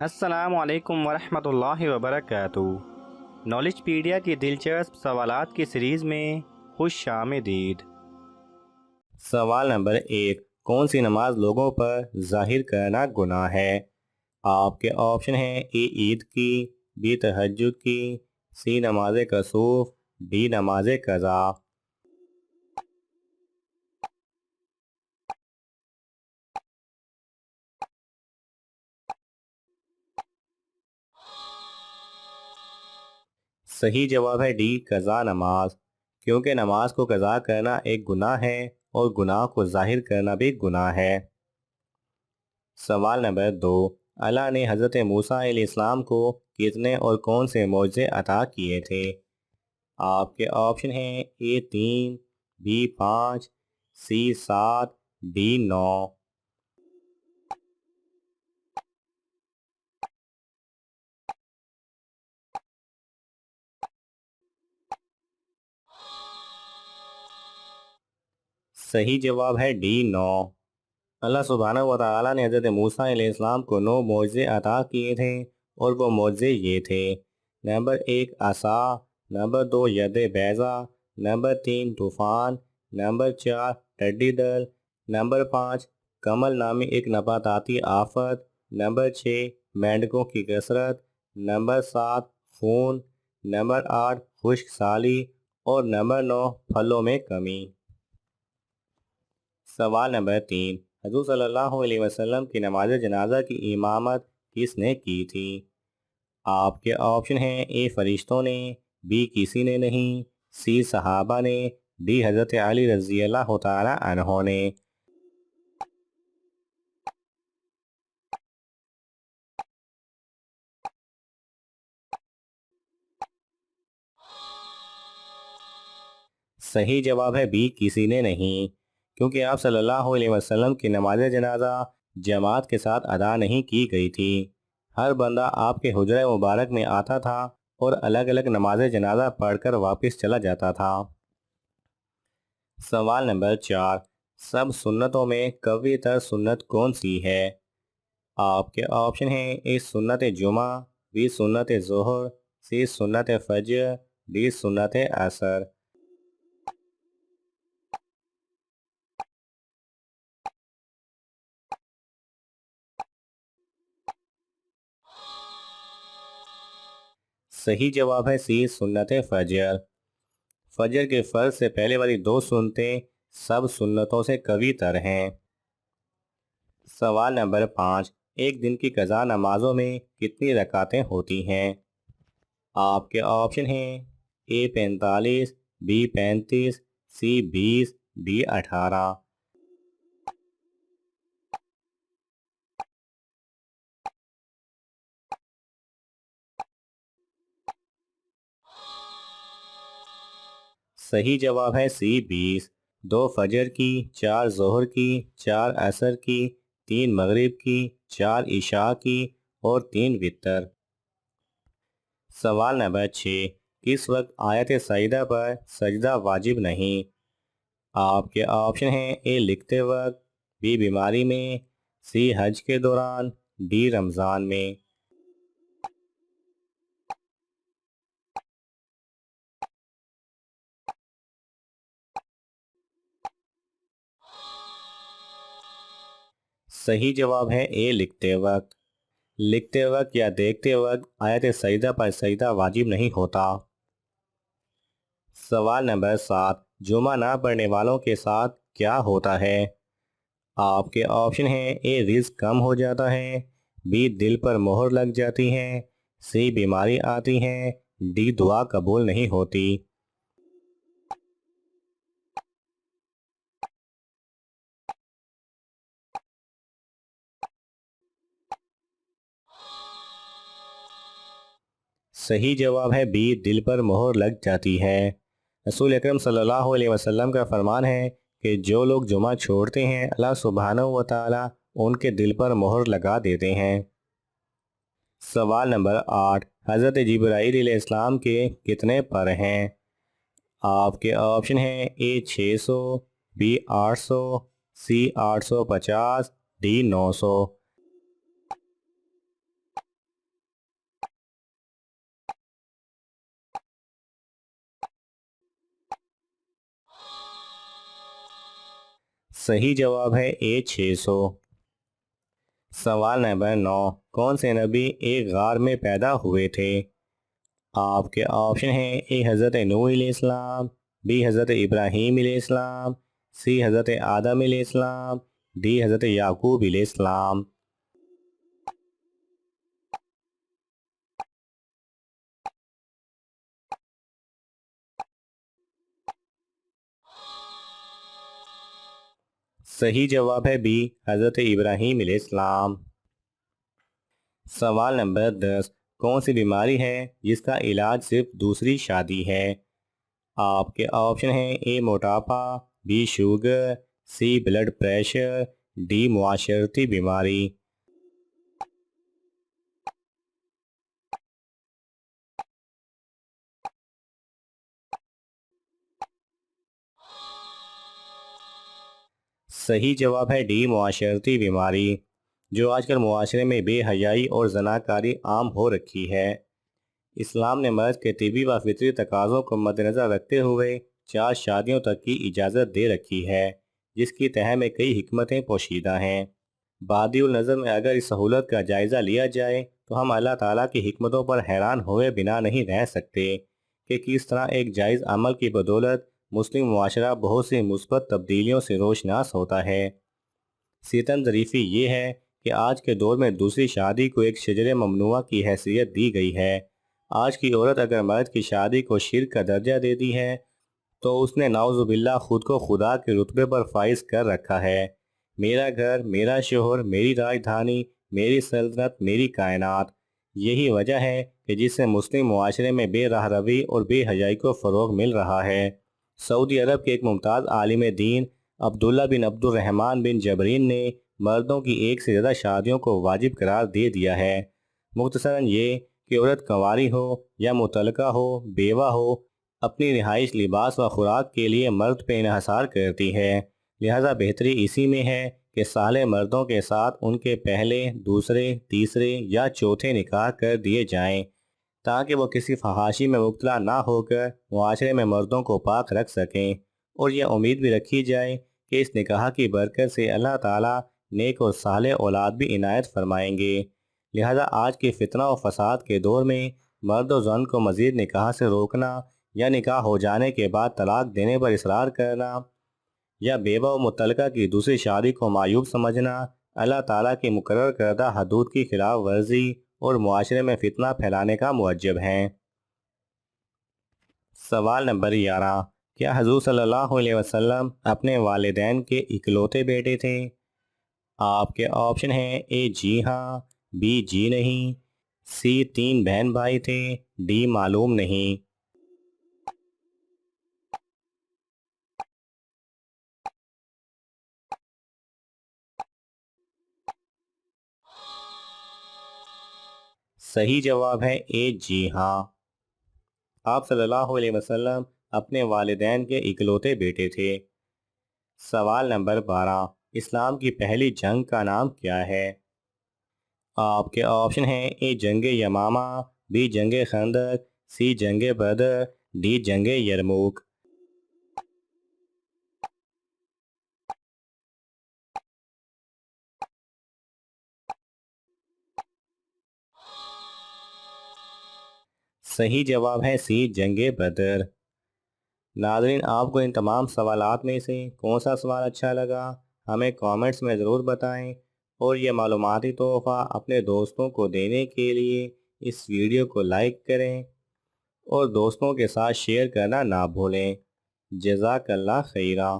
السلام علیکم ورحمۃ اللہ وبرکاتہ۔ نالج پیڈیا کی دلچسپ سوالات کی سیریز میں خوش آمدید۔ سوال نمبر 1، کون سی نماز لوگوں پر ظاہر کرنا گناہ ہے؟ آپ کے آپشن ہیں: اے عید کی، بی تہجد کی، سی نماز کسوف، ڈی نماز قضا۔ صحیح جواب ہے ڈی، قضا نماز، کیونکہ نماز کو قضا کرنا ایک گناہ ہے اور گناہ کو ظاہر کرنا بھی گناہ ہے۔ سوال نمبر 2، اللہ نے حضرت موسیٰ علیہ السلام کو کتنے اور کون سے معجزے عطا کیے تھے؟ آپ کے آپشن ہیں: اے 3، بی 5، سی 7، ڈی 9۔ صحیح جواب ہے ڈی 9۔ اللہ سبحانہ و تعالیٰ نے حضرت موسیٰ علیہ السلام کو 9 معجزے عطا کیے تھے، اور وہ معجزے یہ تھے: نمبر 1 عصا، نمبر 2 ید بیضا، نمبر 3 طوفان، نمبر 4 ٹڈی دل، نمبر 5 کمل نامی ایک نباتاتی آفت، نمبر 6 مینڈکوں کی کثرت، نمبر 7 خون، نمبر 8 خشک سالی، اور نمبر 9 پھلوں میں کمی۔ سوال نمبر 3، حضور صلی اللہ علیہ وسلم کی نماز جنازہ کی امامت کس نے کی تھی؟ آپ کے آپشن ہیں: اے فرشتوں نے، بی کسی نے نہیں، سی صحابہ نے، ڈی حضرت علی رضی اللہ تعالی عنہ نے۔ صحیح جواب ہے بی کسی نے نہیں، کیونکہ آپ صلی اللہ علیہ وسلم کی نماز جنازہ جماعت کے ساتھ ادا نہیں کی گئی تھی۔ ہر بندہ آپ کے حجرہ مبارک میں آتا تھا اور الگ الگ نماز جنازہ پڑھ کر واپس چلا جاتا تھا۔ سوال نمبر 4، سب سنتوں میں قوی تر سنت کون سی ہے؟ آپ کے آپشن ہیں: اے سنت جمعہ، بی سنت ظہر، سی سنت فجر، ڈی سنت عصر۔ صحیح جواب ہے سی سنت فجر۔ فجر کے فرض سے پہلے والی 2 سنتیں سب سنتوں سے قوی تر ہیں۔ سوال نمبر 5، ایک دن کی قضا نمازوں میں کتنی رکعتیں ہوتی ہیں؟ آپ کے آپشن ہیں: اے 45، بی 35، سی 20، ڈی 18۔ صحیح جواب ہے سی 20، 2 فجر کی، 4 ظہر کی، 4 عصر کی، 3 مغرب کی، 4 عشاء کی، اور 3 وتر۔ سوال نمبر 6، کس وقت آیت سجدہ پر سجدہ واجب نہیں؟ آپ کے آپشن ہیں: اے لکھتے وقت، بی بیماری میں، سی حج کے دوران، ڈی رمضان میں۔ صحیح جواب ہے اے لکھتے وقت۔ لکھتے وقت یا دیکھتے وقت آیت سجدہ پر سجدہ واجب نہیں ہوتا۔ سوال نمبر 7، جمعہ نہ پڑھنے والوں کے ساتھ کیا ہوتا ہے؟ آپ کے آپشن ہیں: اے رزق کم ہو جاتا ہے، بی دل پر مہر لگ جاتی ہے، سی بیماری آتی ہے، ڈی دعا قبول نہیں ہوتی۔ صحیح جواب ہے بی دل پر مہر لگ جاتی ہے۔ رسول اکرم صلی اللہ علیہ وسلم کا فرمان ہے کہ جو لوگ جمعہ چھوڑتے ہیں اللہ سبحانہ و تعالی ان کے دل پر مہر لگا دیتے ہیں۔ سوال نمبر 8، حضرت جبرائیل علیہ السلام کے کتنے پر ہیں؟ آپ کے آپشن ہیں: اے 600، بی 800، سی 850، ڈی 900۔ صحیح جواب ہے اے 600۔ سوال نمبر 9، کون سے نبی ایک غار میں پیدا ہوئے تھے؟ آپ کے آپشن ہیں: اے حضرت نوح علیہ السلام، بی حضرت ابراہیم علیہ السلام، سی حضرت آدم علیہ السلام، ڈی حضرت یعقوب علیہ السلام۔ صحیح جواب ہے بی حضرت ابراہیم علیہ السلام۔ سوال نمبر 10، کون سی بیماری ہے جس کا علاج صرف دوسری شادی ہے؟ آپ کے آپشن ہیں: اے موٹاپا، B sugar, C blood pressure, D معاشرتی بیماری۔ صحیح جواب ہے ڈی معاشرتی بیماری، جو آج کل معاشرے میں بے حیائی اور زناکاری عام ہو رکھی ہے۔ اسلام نے مرد کے طبی و فطری تقاضوں کو مد نظر رکھتے ہوئے 4 شادیوں تک کی اجازت دے رکھی ہے، جس کی تہہ میں کئی حکمتیں پوشیدہ ہیں۔ بادی النظر میں اگر اس سہولت کا جائزہ لیا جائے تو ہم اللہ تعالیٰ کی حکمتوں پر حیران ہوئے بنا نہیں رہ سکتے کہ کس طرح ایک جائز عمل کی بدولت مسلم معاشرہ بہت سی مثبت تبدیلیوں سے روشناس ہوتا ہے۔ ستم ظریفی یہ ہے کہ آج کے دور میں دوسری شادی کو ایک شجر ممنوعہ کی حیثیت دی گئی ہے۔ آج کی عورت اگر مرد کی شادی کو شرک کا درجہ دیتی ہے تو اس نے نعوذ باللہ خود کو خدا کے رتبے پر فائز کر رکھا ہے۔ میرا گھر، میرا شوہر، میری راجدھانی، میری سلطنت، میری کائنات، یہی وجہ ہے کہ جس سے مسلم معاشرے میں بے راہ روی اور بے حیائی کو فروغ مل رہا ہے۔ سعودی عرب کے ایک ممتاز عالم دین عبداللہ بن عبد الرحمن بن جبرین نے مردوں کی ایک سے زیادہ شادیوں کو واجب قرار دے دیا ہے۔ مختصراً یہ کہ عورت کنواری ہو یا مطلقہ ہو، بیوہ ہو، اپنی رہائش، لباس و خوراک کے لیے مرد پہ انحصار کرتی ہے، لہٰذا بہتری اسی میں ہے کہ صالح مردوں کے ساتھ ان کے پہلے، دوسرے، تیسرے یا چوتھے نکاح کر دیے جائیں تاکہ وہ کسی فحاشی میں مبتلا نہ ہو کر معاشرے میں مردوں کو پاک رکھ سکیں، اور یہ امید بھی رکھی جائے کہ اس نکاح کی برکت سے اللہ تعالیٰ نیک اور صالح اولاد بھی عنایت فرمائیں گے۔ لہٰذا آج کے فتنہ و فساد کے دور میں مرد و زن کو مزید نکاح سے روکنا یا نکاح ہو جانے کے بعد طلاق دینے پر اصرار کرنا یا بیوہ و مطلقہ کی دوسری شادی کو معیوب سمجھنا اللہ تعالیٰ کی مقرر کردہ حدود کی خلاف ورزی اور معاشرے میں فتنہ پھیلانے کا موجب ہیں۔ سوال نمبر 11، کیا حضور صلی اللہ علیہ وسلم اپنے والدین کے اکلوتے بیٹے تھے؟ آپ کے آپشن ہیں: اے جی ہاں، بی جی نہیں، سی 3 بہن بھائی تھے، ڈی معلوم نہیں۔ صحیح جواب ہے اے جی ہاں۔ آپ صلی اللہ علیہ وسلم اپنے والدین کے اکلوتے بیٹے تھے۔ سوال نمبر 12، اسلام کی پہلی جنگ کا نام کیا ہے؟ آپ کے آپشن ہیں: اے جنگ یمامہ، بی جنگ خندق، سی جنگ بدر، ڈی جنگ یرموک۔ صحیح جواب ہے سی جنگ بدر۔ ناظرین، آپ کو ان تمام سوالات میں سے کون سا سوال اچھا لگا ہمیں کامنٹس میں ضرور بتائیں، اور یہ معلوماتی تحفہ اپنے دوستوں کو دینے کے لیے اس ویڈیو کو لائک کریں اور دوستوں کے ساتھ شیئر کرنا نہ بھولیں۔ جزاک اللہ خیرہ۔